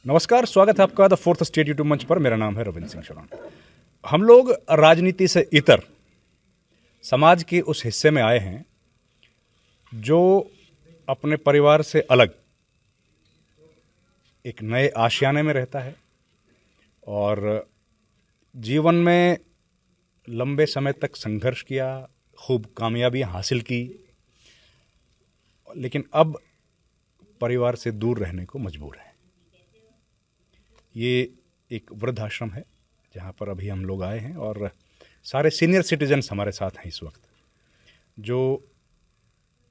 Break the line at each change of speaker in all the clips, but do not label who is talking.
नमस्कार, स्वागत है आपका द फोर्थ स्टेट यूट्यूब मंच पर। मेरा नाम है रविंद्र सिंह शरण। हम लोग राजनीति से इतर समाज के उस हिस्से में आए हैं जो अपने परिवार से अलग एक नए आशियाने में रहता है और जीवन में लंबे समय तक संघर्ष किया, खूब कामयाबियां हासिल की, लेकिन अब परिवार से दूर रहने को मजबूर है। ये एक वृद्धाश्रम है जहाँ पर अभी हम लोग आए हैं और सारे सीनियर सिटीजन्स हमारे साथ हैं इस वक्त। जो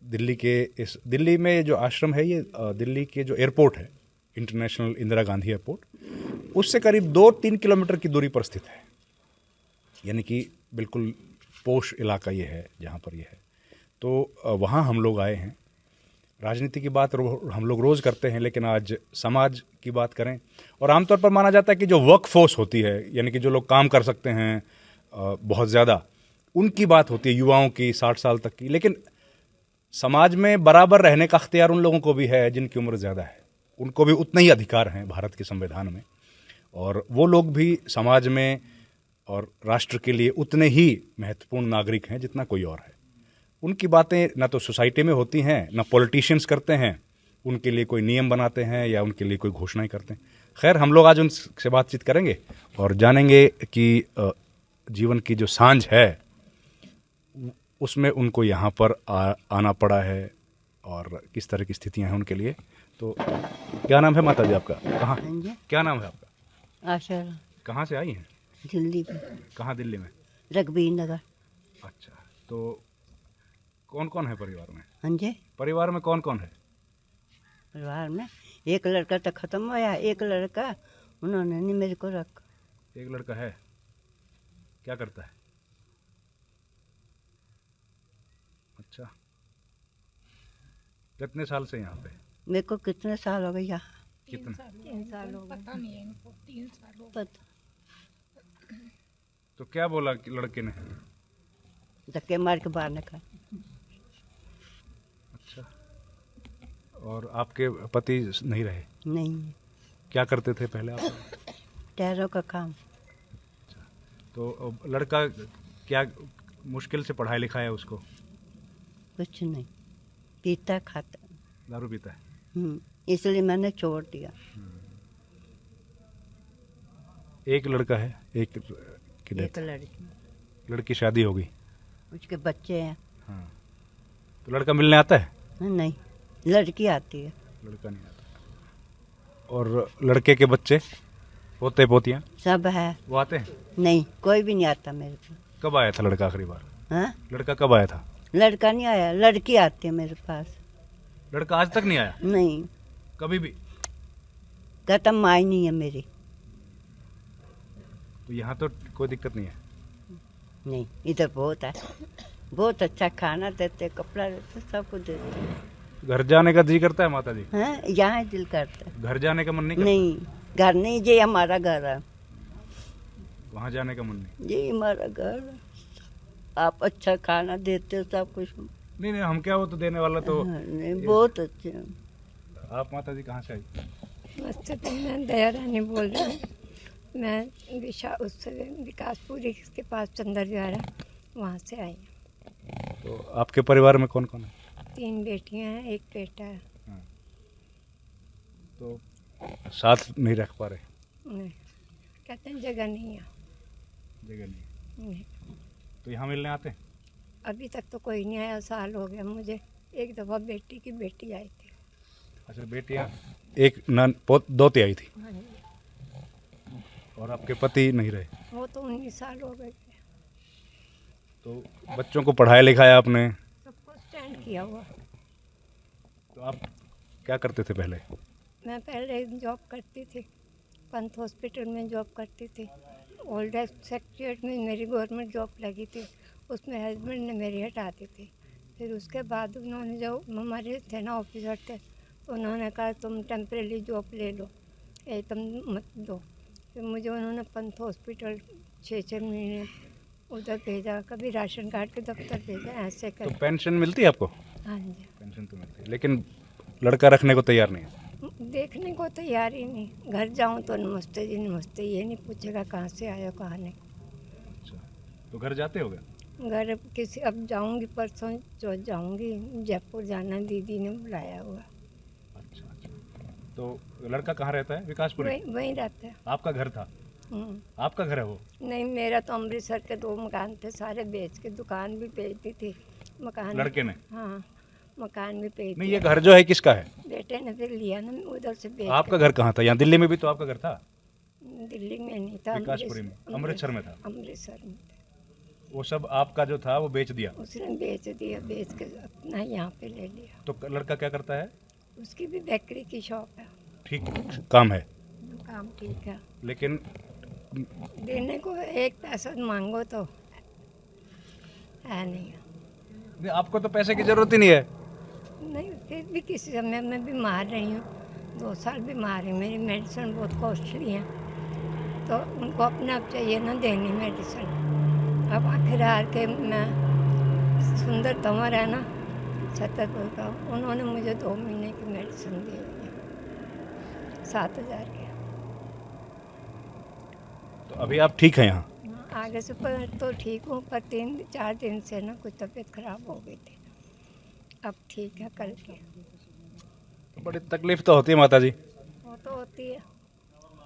दिल्ली में जो आश्रम है, ये दिल्ली के जो एयरपोर्ट है, इंटरनेशनल इंदिरा गांधी एयरपोर्ट, उससे करीब 2-3 किलोमीटर की दूरी पर स्थित है। यानी कि बिल्कुल पोश इलाका ये है जहाँ पर ये है। तो वहाँ हम लोग आए हैं। राजनीति की बात हम लोग रोज़ करते हैं, लेकिन आज समाज की बात करें। और आमतौर पर माना जाता है कि जो वर्क फोर्स होती है, यानी कि जो लोग काम कर सकते हैं बहुत ज़्यादा, उनकी बात होती है, युवाओं की, 60 साल तक की। लेकिन समाज में बराबर रहने का अख्तियार उन लोगों को भी है जिनकी उम्र ज़्यादा है। उनको भी उतने ही अधिकार हैं भारत के संविधान में, और वो लोग भी समाज में और राष्ट्र के लिए उतने ही महत्वपूर्ण नागरिक हैं जितना कोई और है। उनकी बातें ना तो सोसाइटी में होती हैं, ना पॉलिटिशियंस करते हैं, उनके लिए कोई नियम बनाते हैं या उनके लिए कोई घोषणाएं करते हैं। खैर, हम लोग आज उनसे बातचीत करेंगे और जानेंगे कि जीवन की जो सांझ है उसमें उनको यहाँ पर आना पड़ा है और किस तरह की स्थितियां हैं उनके लिए। तो क्या नाम है माता जी आपका? कहाँ, क्या नाम है आपका?
आशा।
कहाँ से आई हैं?
दिल्ली में।
कहाँ दिल्ली में?
रघबीर नगर।
अच्छा, तो कौन कौन है परिवार में?
हाँ जी,
परिवार में कौन कौन है?
परिवार में एक लड़का तो खत्म हो गया, एक लड़का उन्होंने नहीं मेरे को रखा।
एक लड़का है, क्या करता है? अच्छा, कितने साल से यहाँ पे?
मेरे को कितने साल हो गए यहाँ?
कितने?
3 साल हो गए।
पता नहीं है इनको, 3 साल हो गए।
पता
तो क्या बोला कि लड़के ने?
धक्के मार के बाहर निकाल।
अच्छा, और आपके पति नहीं रहे?
नहीं,
क्या करते थे पहले आप?
टैरों का काम।
तो लड़का क्या मुश्किल से पढ़ाई लिखा है उसको?
कुछ नहीं, पीता खाता।
दारू पीता है?
इसलिए मैंने छोड़ दिया।
एक लड़का है, एक की
एक
डेथ।
लड़की,
लड़की शादी हो गई?
उसके बच्चे हैं।
हाँ, तो लड़का मिलने आता है?
नहीं, लड़की आती है।
लड़का नहीं आता। और लड़के के बच्चे, पोते पोतियाँ,
सब है।
वो आते हैं?
नहीं, कोई भी नहीं आता मेरे पास।
कब आया था लड़का आखिरी बार?
हाँ,
लड़का कब आया था?
लड़का नहीं आया, लड़की आती है मेरे पास।
लड़का आज तक नहीं आया?
नहीं,
कभी भी?
कहता माई नहीं है मेरी।
तो यहाँ तो कोई दिक्कत नहीं है?
नहीं, इधर बहुत है, बहुत अच्छा खाना देते, कपड़ा देते, सब कुछ देते।
घर जाने का जी करता है माता जी?
हैं, यहाँ दिल करता है।
घर जाने का मन नहीं करता?
नहीं, घर नहीं, ये हमारा घर है,
वहाँ जाने का मन नहीं?
ये हमारा घर है। आप अच्छा खाना देते हो, सब कुछ।
नहीं नहीं, हम क्या, वो तो देने वाला तो।
हाँ, नहीं, बहुत अच्छे।
आप माता जी कहाँ से आई?
नमस्ते, तो मैं दया रानी बोल रही हूँ। मैं उससे विकासपुरी के पास चंदर विहार है, वहाँ से आई हूँ।
तो आपके परिवार में कौन कौन है?
3 बेटियाँ हैं, 1 बेटा है।
तो साथ नहीं रख पा रहे?
नहीं, कहते हैं जगह नहीं है।
जगह नहीं?
नहीं,
तो यहाँ मिलने आते हैं?
अभी तक तो कोई नहीं आया, साल हो गया मुझे। एक दफ़ा बेटी की बेटी आई थी।
अच्छा, बेटियाँ एक दोती आई थी,
हाँ जी,
और आपके पति नहीं रहे?
वो तो 19 साल हो गए।
तो बच्चों को पढ़ाया लिखाया आपने?
सबको स्टैंड किया हुआ।
तो आप क्या करते थे पहले?
मैं पहले जॉब करती थी, पंत हॉस्पिटल में जॉब करती थी। ओल्ड एज सेक्रेटरीट में मेरी गवर्नमेंट जॉब लगी थी, उसमें हस्बैंड ने मेरी हटा दी थी। फिर उसके बाद उन्होंने, जो हमारे थे ना ऑफिसर थे, तो उन्होंने कहा तुम टेम्परेरी जॉब ले लो, तुम मत दो। फिर मुझे उन्होंने पंत हॉस्पिटल 6-6 महीने उधर भेजा, कभी राशन कार्ड के दफ्तर भेजा, ऐसे कर।
तो पेंशन मिलती है आपको?
हाँ जी,
पेंशन तो मिलती है, लेकिन लड़का रखने को तैयार नहीं है?
देखने को तैयार ही नहीं। घर जाऊं तो नमस्ते जी नमस्ते, ये नहीं पूछेगा कहाँ से आए हो कहाँ नहीं।
अच्छा, तो घर जाते हो गए?
घर अब किसी अब जाऊंगी, परसों चौथ जाऊंगी। जयपुर जाना, दीदी ने बुलाया हुआ।
अच्छा अच्छा। तो लड़का कहाँ रहता है? विकासपुरी?
वहीं वहीं रहता है।
आपका घर था?
हम्म।
आपका घर है वो?
नहीं, मेरा तो अमृतसर के 2 मकान थे, सारे बेच के दुकान भी बेच दी थी। मकान
लड़के ने?
हाँ, मकान भी बेच
नहीं,
दिया।
ये घर जो है किसका है?
बेटे ने फिर लिया ना, उधर से बेच
आपका घर कहाँ था? यहाँ दिल्ली में भी तो आपका घर था?
के। दिल्ली में नहीं था,
विकासपुरी में? अमृतसर में था?
अमृतसर में था।
वो सब आपका जो था वो बेच दिया?
उसने बेच दिया, बेच के अपना यहाँ पे ले लिया।
तो लड़का क्या करता है?
उसकी भी बेकरी की शॉप है।
ठीक काम है,
काम ठीक है।
लेकिन
देने को एक पैसा मांगो तो है नहीं।
नहीं, आपको तो पैसे की जरूरत ही नहीं है।
नहीं, फिर भी किसी समय मैं बीमार रही हूँ, 2 साल बीमार है। मेरी मेडिसिन बहुत कॉस्टली है, तो उनको अपने आप चाहिए ना देनी मेडिसिन। अब आखिर हार के मैं सुंदर तंवर है ना छतरपुर का, उन्होंने मुझे 2 महीने की मेडिसिन दी हुई है, 7,000 की।
तो अभी आप ठीक हैं यहाँ?
आगे से पर तो ठीक हूँ, पर 3-4 दिन से ना कुछ तबीयत खराब हो गई थी। अब ठीक है कल की।
तो बड़ी तकलीफ तो होती है माता जी।
वो तो होती है,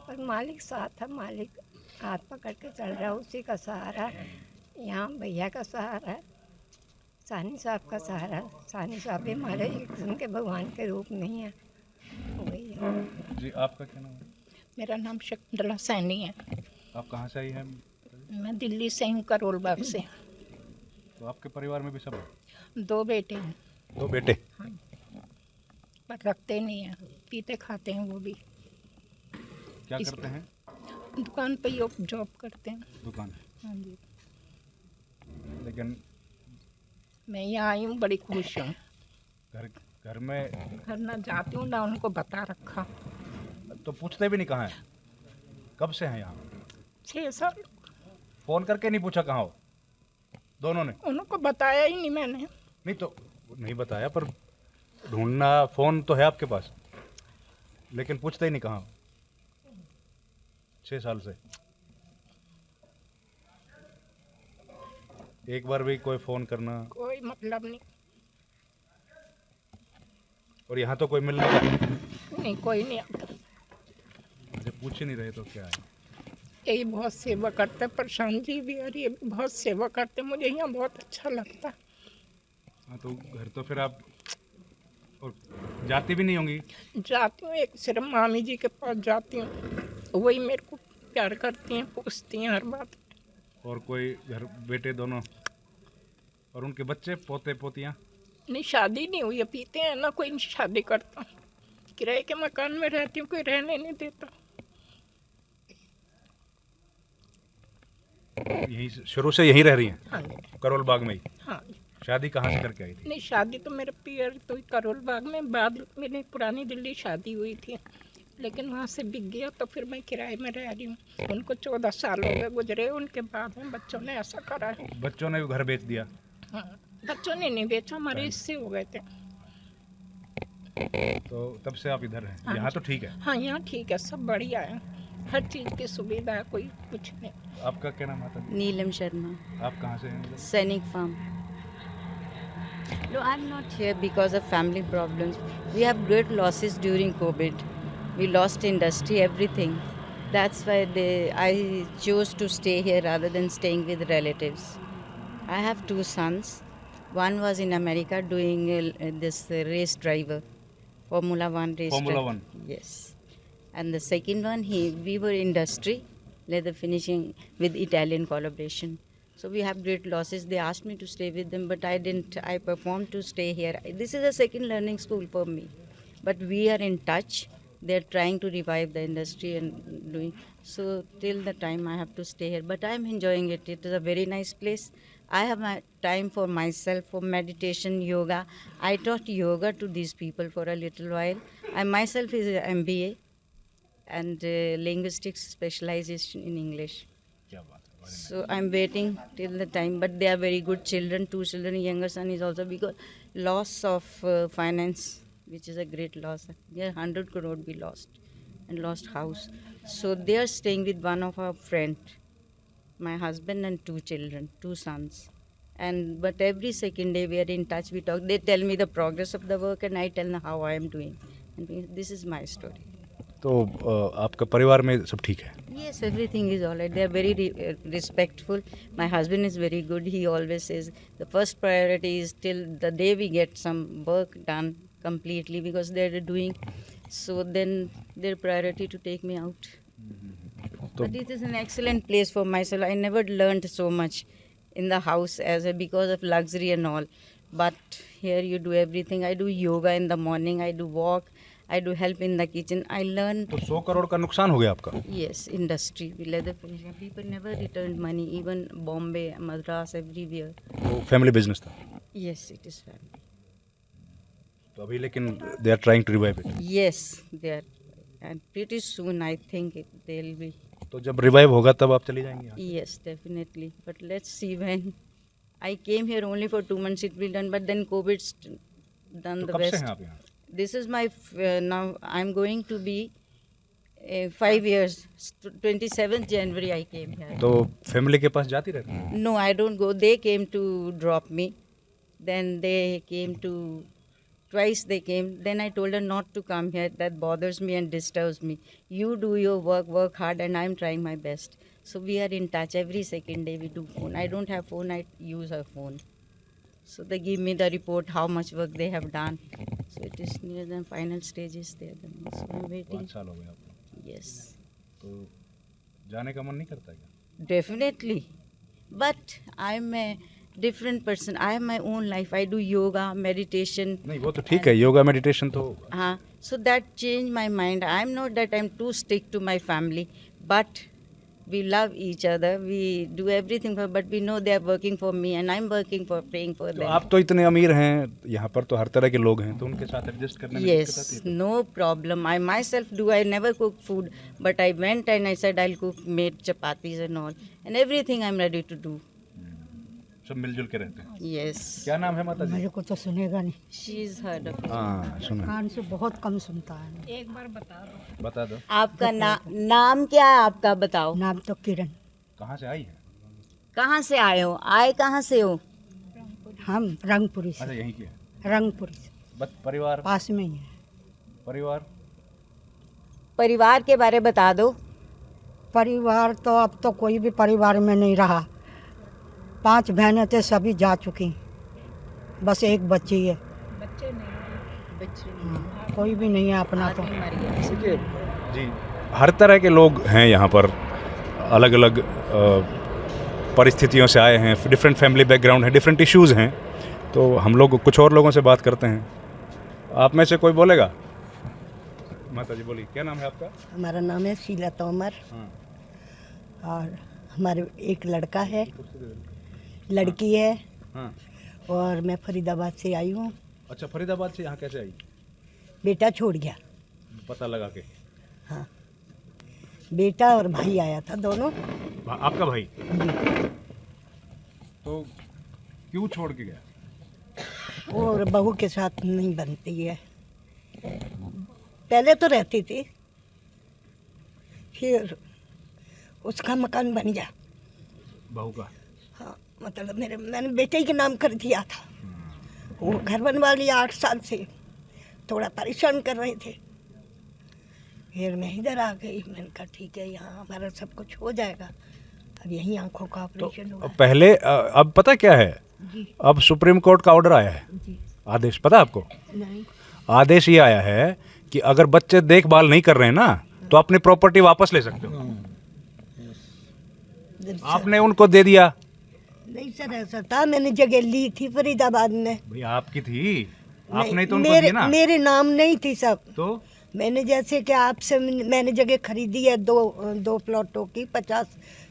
पर मालिक साथ है। मालिक हाथ पकड़ के चल रहा है, उसी का सहारा है। यहाँ भैया का सहारा है, सानी साहब का सहारा है। सानी साहब भी हमारे एक किस्म के भगवान के रूप में ही है, वही है।
जी, आपका क्या नाम है?
मेरा नाम शकुंतला सैनी है।
आप कहाँ से आई हैं?
मैं दिल्ली से हूँ, करोल बाग से।
तो आपके परिवार में भी सब है?
2 बेटे हैं,
2 बेटे?
पर रखते नहीं हैं, पीते खाते हैं वो भी।
क्या
इस-
करते हैं?
दुकान पे ही जॉब करते हैं।
दुकान?
हाँ जी।
लेकिन
मैं यहाँ आई हूँ, बड़ी खुश हूँ।
घर घर में
घर ना जाती हूँ ना उनको बता रखा।
तो पूछते भी नहीं कहाँ है? कब से हैं यहाँ?
6 साल
फोन करके नहीं पूछा कहाँ हो दोनों ने?
उनको बताया ही नहीं मैंने।
नहीं तो नहीं बताया, पर ढूंढना, फोन तो है आपके पास, लेकिन पूछते ही नहीं कहाँ हो 6 साल से। एक बार भी कोई फोन करना?
कोई मतलब नहीं,
और यहाँ तो कोई मिल नहीं रहा।
नहीं कोई नहीं आता।
जब पूछ ही नहीं रहे तो क्या है?
यही बहुत सेवा करते, प्रशांत जी भी और ये भी बहुत सेवा करते, मुझे यहाँ बहुत अच्छा लगता।
हाँ, तो घर तो फिर आप और जाती भी नहीं होंगी?
जाती हूँ, एक सिर्फ मामी जी के पास जाती हूँ, वही मेरे को प्यार करती हैं, पूछती हैं हर बात।
और कोई घर बेटे दोनों और उनके बच्चे, पोते पोतियाँ?
नहीं, शादी नहीं हुई है, पीते हैं ना, कोई नहीं शादी करता। किराए के मकान में रहती हूँ, कोई रहने नहीं देता।
यहीं शुरू से यहीं रह रही हैं?
हाँ जी,
करोल बाग में ही?
हाँ।
शादी कहाँ से करके आई थी?
नहीं, शादी तो मेरे पियर तो करोल बाग में, बाद मेरी पुरानी दिल्ली शादी हुई थी, लेकिन वहाँ से बिक गया, तो फिर मैं किराए में रह रही हूँ। उनको 14 साल हो गए गुजरे, उनके बाद में बच्चों ने ऐसा करा है।
बच्चों ने भी घर बेच दिया?
हाँ, बच्चों ने नहीं बेचा, हमारे हिस्से हो गए थे।
तो तब से आप इधर हैं?
हाँ
यहाँ
जी।
तो ठीक है?
हाँ, यहाँ ठीक है, सब बढ़िया है, हर चीज़ की सुविधा है, कोई कुछ नहीं।
आपका क्या नाम आता है?
Neelam Sharma,
आप कहाँ से हैं?
Sainik Farm. No, I'm not here because of family problems. We have great losses during COVID. We lost industry, everything. That's why I chose to stay here rather than staying with relatives. I have 2 sons. One was in America doing this race driver, Formula One race
Formula
driver.
One.
Yes. And the second one, we were industry, leather finishing with Italian collaboration. So we have great losses. They asked me to stay with them, but I didn't. I performed to stay here. This is a second learning school for me. But we are in touch. They're trying to revive the industry and doing. So till the time I have to stay here. But I'm enjoying it. It is a very nice place. I have my time for myself, for meditation, yoga. I taught yoga to these people for a little while. I myself is an MBA and linguistics specialization in English.
क्या बात है,
So I'm waiting till the time, but they are very good children. 2 children. Younger son is also because loss of finance. which is a great loss. Yeah, 100 crore we lost and lost house. So they are staying with one of our friend, my husband and 2 children, 2 sons. And but every second day we are in touch, we talk. They tell me the progress of the work and I tell them how I am doing. And this is my story.
तो आपका परिवार में सब ठीक है?
Yes, everything is all right. They are very respectful. My husband is very good. He always says the first priority is till the day we get some work done completely, because they are doing. So then their priority to take me out. But it is an excellent place for myself. I never learned so much in the house because of luxury and all. But here you do everything. I do yoga in the morning. I do walk. I do help in the kitchen. I learn.
तो 100 करोड़ का नुकसान हो गया आपका?
Yes, industry. Leather finishing. People never returned money. Even Bombay, Madras, everywhere.
वो family business था?
Yes, it is family.
तो अभी लेकिन they are trying to revive it.
Yes, they are. And pretty soon I think they'll be.
तो जब revive होगा तब आप चली जाएंगी?
Yes, definitely. But let's see when. I came here only for 2 months. It will done, but then COVID's done
तो
the
कब से
best.
हैं आप यहाँ?
This is my now. I'm going to be 5 years. 27th January I came here.
तो family के पास जाती रहती हैं?
No, I don't go. They came to drop me. Then they came to. Twice they came. Then I told her not to come here. That bothers me and disturbs me. You do your work hard, and I'm trying my best. So we are in touch every second day. We do phone. I don't have phone. I use her phone. So they give me the report how much work they have done. So it is near the final stages there. So I'm
5
waiting.
साल हो गए आपको?
Yes,
तो जाने का मन नहीं करता क्या?
definitely. But I'm a different person. I have my own life. I do yoga, meditation.
नहीं वो तो ठीक है, योगा मेडिटेशन तो
So that changed my mind. I'm not that I'm too strict to my family, but we love each other. We do everything for, but we know they are working for me and I'm working for, praying for
तो
them.
आप तो इतने अमीर हैं, यहाँ पर तो हर तरह के लोग हैं, तो उनके साथ एडजस्ट करने में दिक्कत आती
Yes,
है?
no problem. I myself do. I never cook food, but I went and I said I'll cook, made chapatis and all, and everything I'm ready to do.
सब मिलजुल के रहते हैं?
Yes,
क्या नाम है माता जी?
मेरे को तो सुनेगा नहीं,
she's heard of it.
हाँ सुना,
कान से बहुत कम सुनता है।
एक बार बता दो।
बता दो।
आपका नाम क्या है आपका, बताओ।
नाम तो किरण।
कहाँ से आई है?
कहाँ से आए हो? आए कहाँ से हो?
हम रंगपुरी
अच्छा
से।
यहीं की है?
रंगपुरी से
परिवार?
पास में ही है।
परिवार?
परिवार के बारे बता दो।
परिवार तो अब तो कोई भी परिवार में नहीं रहा। 5 बहनें थे, सभी जा चुकी, बस एक बच्ची है।
बच्चे नहीं।
हाँ, कोई भी नहीं है अपना तो।
देखिए जी, हर तरह के लोग हैं यहाँ पर, अलग अलग परिस्थितियों से आए हैं, डिफरेंट फैमिली बैकग्राउंड है, डिफरेंट इश्यूज़ हैं। तो हम लोग कुछ और लोगों से बात करते हैं। आप में से कोई बोलेगा? माता जी बोली, क्या नाम है आपका?
हमारा नाम है शीला तोमर।
हाँ।
और हमारे एक लड़का है, लड़की है।
हाँ।
और मैं फरीदाबाद से आई हूँ।
अच्छा, फरीदाबाद से यहाँ कैसे आई?
बेटा छोड़ गया।
पता लगा के?
हाँ, बेटा और भाई आया था, दोनों।
आपका भाई?
जी।
तो क्यों छोड़ के गया?
और बहू के साथ नहीं बनती है। पहले तो रहती थी, फिर उसका मकान बन गया।
बहू का?
हाँ, मतलब मैंने बेटे के नाम कर दिया था। वो घर बनवा लिया 8 साल से, थोड़ा परेशान कर रहे थे। फिर मैं इधर आ गई, मैंने कहा ठीक है, यहाँ हमारा सब कुछ हो जाएगा। अब यहीं आंखों का ऑपरेशन हुआ।
पहले अब पता क्या है, अब सुप्रीम कोर्ट का ऑर्डर आया है, आदेश पता आपको?
नहीं।
आदेश ये आया है कि अगर बच्चे देखभाल नहीं कर रहे हैं ना, तो अपनी प्रॉपर्टी वापस ले सकते हो। आपने उनको दे दिया?
नहीं सर, ऐसा था, मैंने जगह ली थी फरीदाबाद में।
भैया आपकी थी, आपने तो उनको
मेरे
दिया ना?
मेरे नाम नहीं थी सब।
तो
मैंने जैसे कि आपसे मैंने जगह खरीदी है दो प्लॉटों की, 50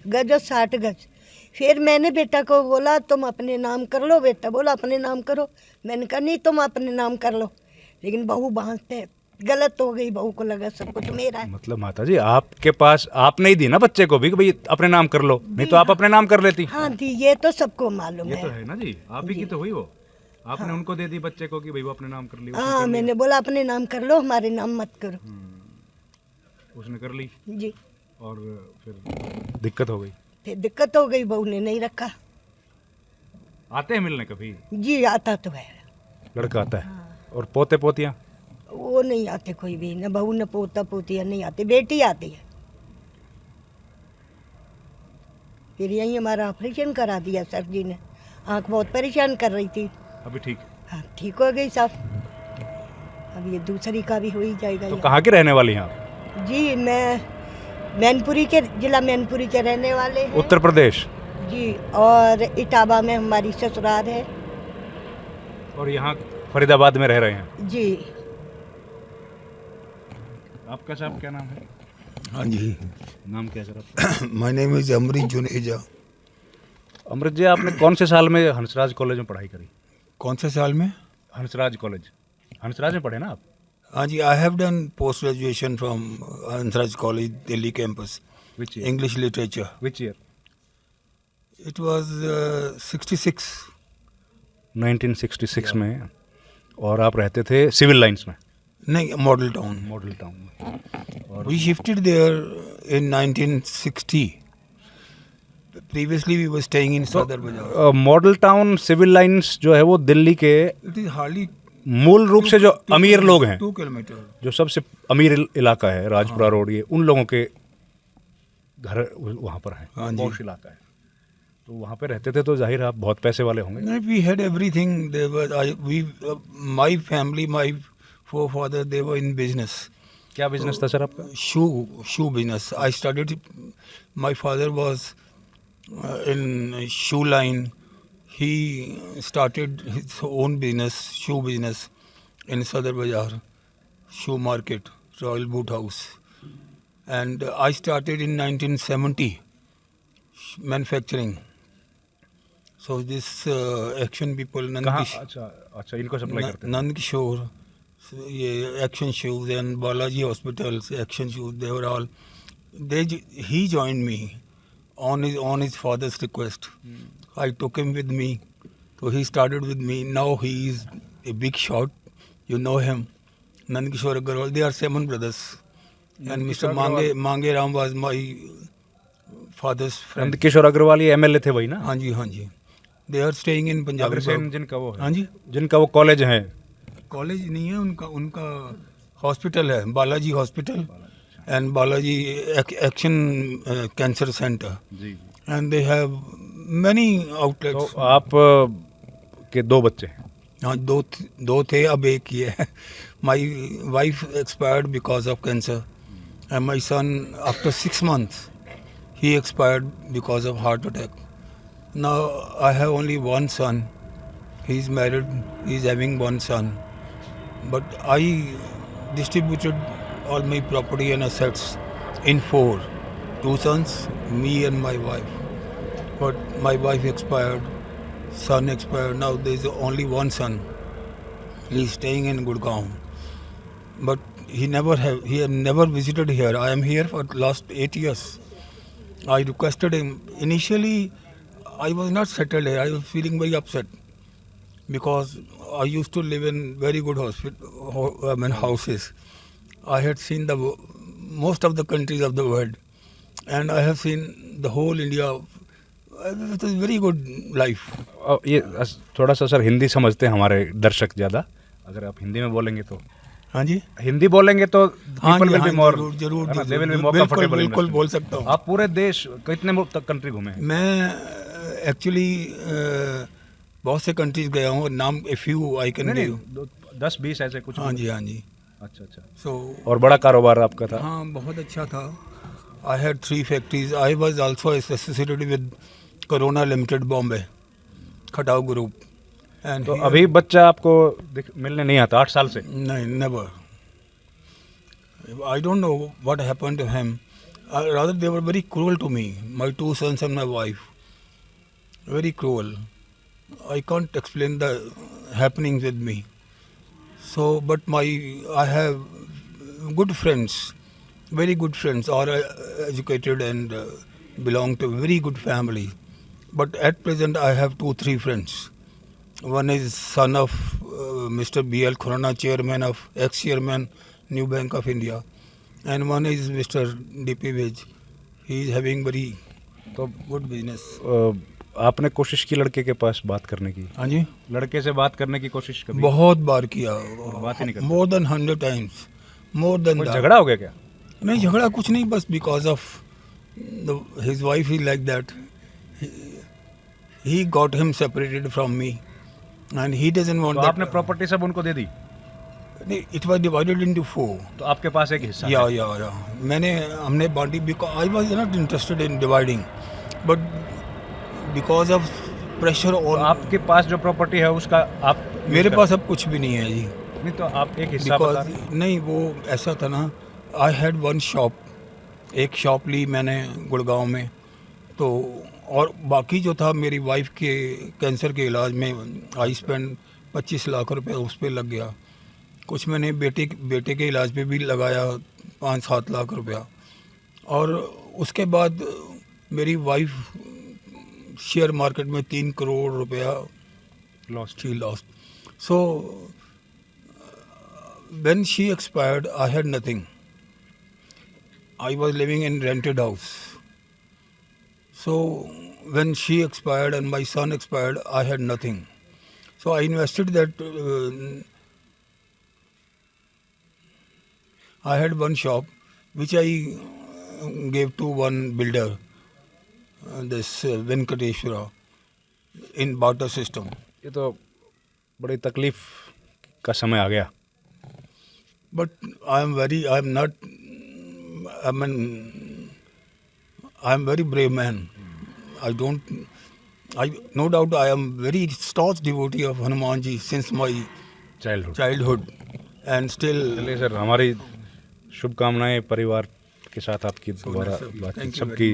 गज और 60 गज। फिर मैंने बेटा को बोला तुम अपने नाम कर लो, बेटा बोला अपने नाम करो। मैंने कहा नहीं, तुम अपने नाम कर लो। लेकिन बहू वहाँ पे गलत हो गई, बहू को लगा सब कुछ मेरा है।
मतलब माता जी आपके पास आपने ही दी ना बच्चे को भी कि भाई अपने नाम कर लो, नहीं तो आप अपने नाम कर लेती।
हाँ दी, ये तो सबको मालूम
ये तो
है।
है ना जी, आप ही की तो हुई वो। आपने उनको दे दी बच्चे को कि भाई वो अपने नाम कर ली?
हाँ, मैंने बोला अपने नाम कर लो, हमारे नाम मत करो।
उसने कर ली
जी।
और फिर दिक्कत हो गई?
फिर दिक्कत हो गई, बहू ने नहीं रखा।
आते हैं मिलने कभी?
जी आता तो है।
लड़का आता है। और पोते पोतियाँ?
वो नहीं आते कोई भी, न बहू न पोता पोतियाँ नहीं आते, बेटी आती है। फिर यही हमारा ऑपरेशन करा दिया सर जी ने, आँख बहुत परेशान कर रही थी।
अभी ठीक?
हाँ ठीक हो गई साहब, अब ये दूसरी का भी हो ही जाएगा।
तो कहाँ के रहने वाली हैं आप?
जी मैं मैनपुरी के, जिला मैनपुरी के रहने वाले हैं।
उत्तर प्रदेश?
जी, और इटावा में हमारी ससुराल है।
और यहाँ फरीदाबाद में रह रहे हैं?
जी।
आपका साहब क्या नाम है?
हाँ जी,
नाम क्या है सर आपका?
माय नेम इज अमृत जुनेजा।
अमृत जी, आपने कौन से साल में हंसराज कॉलेज में पढ़ाई करी?
कौन से साल में?
हंसराज कॉलेज, हंसराज में पढ़े ना आप?
हाँ जी, I have done post graduation from Hansraj college Delhi campus,
which year?
English literature.
Which year?
It was 66।
1966 में। और आप रहते थे सिविल लाइंस में?
नहीं, मॉडल टाउन।
मॉडल टाउन में।
We shifted there in 1960। Previously we were staying in Sadar Bazaar.
Model town civil lines जो है वो दिल्ली के
इट इज हार्डली
मूल रूप से जो अमीर लोग हैं,
2 किलोमीटर,
जो सबसे अमीर इलाका है राजपुरा रोड, ये उन लोगों के घर वहाँ पर है,
हाँ जी।
पॉश इलाका है। तो वहाँ पे रहते थे तो जाहिर आप बहुत पैसे वाले होंगे।
We had everything. They were my family, my forefather, they were in business.
क्या बिजनेस था सर आपका?
Shoe business. I studied. My father was in shoe line. He started his own business, shoe business, in Sadar Bazaar, shoe market, Royal Boot House. And I started in 1970 manufacturing. So this action people,
कहाँ? अच्छा इनको supply करते हैं?
Nand Kishore, ये action shoes and Balaji hospitals, action shoes, they were all. He joined me on his father's request. I took him with me, so he started with me. Now he is a big shot. You know him, Nand Kishore Agarwal. They are 7 brothers, and Mr. Mange Ram was my father's friend.
Nand Kishore Agarwal ये MLA थे वही ना?
हाँ जी, हाँ जी। They are staying in Punjab.
Agrasen जिनका वो है?
हाँ जी।
जिनका वो कॉलेज है?
कॉलेज नहीं है उनका हॉस्पिटल है, Balaji hospital and Balaji action cancer centre.
जी।
And they have many outlets.
तो आप के 2 बच्चे हैं?
हाँ, दो थे, अब एक ही है। My wife expired because of cancer and my son after 6 months ही expired because of heart attack. Now I have only 1 son. He is married, he is having 1 son. But I distributed all my property and assets in 4. 2 sons, me and my wife. But my wife expired, son expired. Now there is only 1 son. He is staying in Gurgaon. But he had never visited here. I am here for the last 8 years. I requested him. Initially, I was not settled here. I was feeling very upset, because I used to live in very good houses. I had seen most of the countries of the world, and I have seen the whole India. It was very good life.
ये थोड़ा सा sir Hindi समझते हैं हमारे दर्शक ज़्यादा, अगर आप हिंदी में बोलेंगे तो?
हाँ जी,
हिंदी बोलेंगे तो people will be more,
जरूर
they will be more comfortable.
बिल्कुल बोल सकता हूँ।
आप पूरे देश कितने तक कंट्री घूमे हैं?
मैं एक्चुअली बहुत से कंट्रीज गया हूँ, नाम a few I can give.
10-20 ऐसे कुछ?
हाँ जी, हाँ जी।
अच्छा।
सो
और बड़ा कारोबार आपका था?
हाँ, बहुत अच्छा था। I had 3 factories. I was also associated with corona limited Bombay, Khatav group. And
तो अभी बच्चा आपको मिलने नहीं आता 8 साल से?
नहीं, never. I don't know what happened to him. Rather they were very cruel to me, my 2 sons and my wife. Very cruel. I can't explain the happenings with me. So, but I have good friends, very good friends, are educated and belong to a very good family. But at present, I have 2-3 friends One is son of Mr. B.L. Khurana, chairman of ex-chairman New Bank of India, and one is Mr. D.P. Vij. He is having very
तो
good business.
आपने कोशिश की लड़के के पास बात करने की?
हाँ जी,
लड़के से बात करने की कोशिश कभी?
बहुत बार किया,
बात ही नहीं करते।
more than 100 times, more than
कोई
that.
झगड़ा हो गया क्या?
नहीं, झगड़ा कुछ नहीं, बस because of his wife is like that. He got him separated from me, and he doesn't want
तो
that.
आपने प्रॉपर्टी सब उनको दे दी?
It was divided into 4.
तो आपके पास एक हिस्सा है?
Yeah. हमने बांटी because I was not interested in dividing, but because of pressure
तो
on.
आपके पास जो प्रॉपर्टी है उसका आप
मेरे पास अब कुछ भी नहीं है जी.
नहीं, तो आप एक हिस्सा बता
Because
रहे हैं।
नहीं, वो ऐसा था ना, I had one shop, एक शॉप ली मैंने गुड़गांव में, तो और बाकी जो था मेरी वाइफ के कैंसर के इलाज में आई स्पेंड 25 लाख रुपए उस पर लग गया. कुछ मैंने बेटे के इलाज पे भी लगाया 5-7 लाख रुपया, और उसके बाद मेरी वाइफ शेयर मार्केट में 3 करोड़ रुपया
lost.
she lost. So when she expired, I had nothing. I was living in rented house. So when she expired and my son expired, I had nothing. So I invested that. I had one shop which I gave to one builder, this Venkateshwara, in barter system.
ये तो बड़ी तकलीफ का समय आ गया।
But I'm very brave man. No doubt I am very staunch devotee of Hanuman ji since my childhood, and still.
चलिए sir, हमारी शुभकामनाएं परिवार के साथ आपकी दोबारा बातचीत सबकी।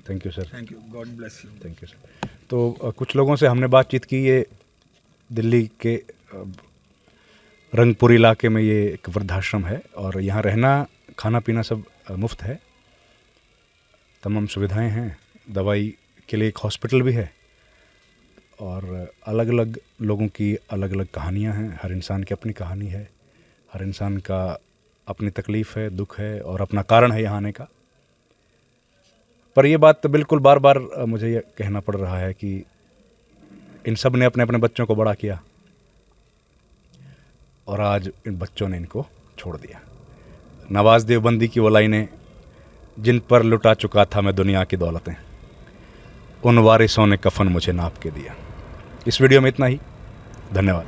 Thank you sir.
Thank you. God bless you.
Thank you sir. तो कुछ लोगों से हमने बातचीत की। ये दिल्ली के रंगपुर इलाके में ये एक वृद्धाश्रम है और यहाँ रहना खाना पीना सब मुफ्त है, तमाम सुविधाएं हैं, दवाई के लिए एक हॉस्पिटल भी है, और अलग अलग लोगों की अलग अलग कहानियां हैं। हर इंसान की अपनी कहानी है, हर इंसान का अपनी तकलीफ़ है, दुख है और अपना कारण है यहाँ आने का। पर यह बात बिल्कुल बार बार मुझे ये कहना पड़ रहा है कि इन सब ने अपने अपने बच्चों को बड़ा किया और आज इन बच्चों ने इनको छोड़ दिया। नवाज देवबंदी की वो लाइनें, जिन पर लुटा चुका था मैं दुनिया की दौलतें, उन वारिसों ने कफन मुझे नाप के दिया। इस वीडियो में इतना ही। धन्यवाद।